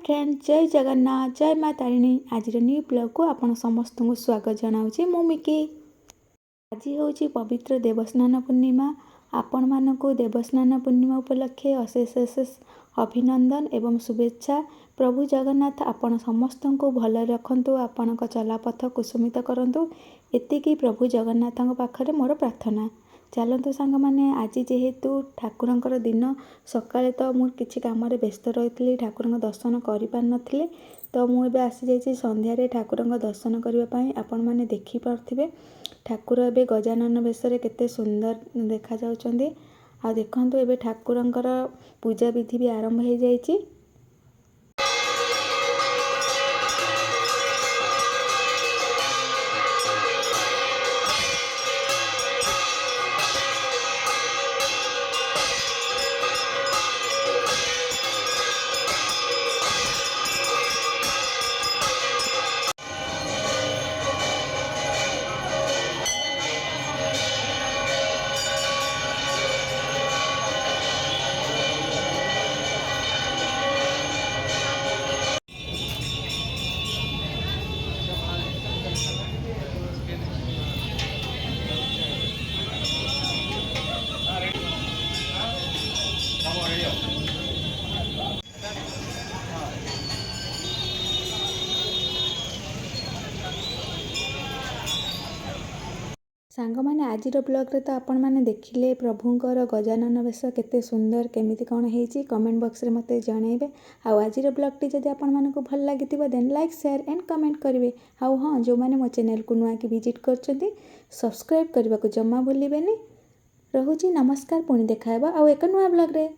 Friend जय जगन्नाथ जय माँ तारिणी आज न्यू ब्लॉग को आपण समस्त को स्वागत जनाऊँ मु मिकी। आज हूँ पवित्र देवस्नान पूर्णिमा। आपण मानक देवस्नान पूर्णिमा उपलक्षे अशेष अशेष अभिनंदन एवं शुभेच्छा। प्रभु जगन्नाथ आपण समस्त को भल रखंतु, आपण चलापथ कुसुमित करंतु, एतिकी प्रभु जगन्नाथ पाखरे मोर प्रार्थना। चलतु सांग मैंने आज जेहेतु ठाकुरंकर दिन सकाले तो मु किछि काम व्यस्त रही ठाकुर दर्शन कर पार नथिले, तो मुझे आसी जाइए संध्यारे ठाकुर दर्शन करने। आपण मैंने देखिपे ठाकुर एवं गजानन वेश केते सुंदर देखा जाउछंदी। आ देखंतु एबे ठाकुरंकर पूजा विधि भी आरंभ हो जाइए। सांग मैंने आज ब्लॉग रे तो आपण मैंने देखिले प्रभुंकर गजानन वेश केते सुंदर केमिति कौन है कमेंट बॉक्स रे मते जनइबे। आज ब्लॉग टी जदि आपण मानकु भल लागितिबो then like share and comment करिवे। आउ हाँ, जो मैंने मो चैनल को नुआ कि विजिट करछंती सब्सक्राइब करबा को जम्मा भूलिबेनी। रहुची नमस्कार, पुणी देखाबा आउ एक नुआ ब्लॉग रे।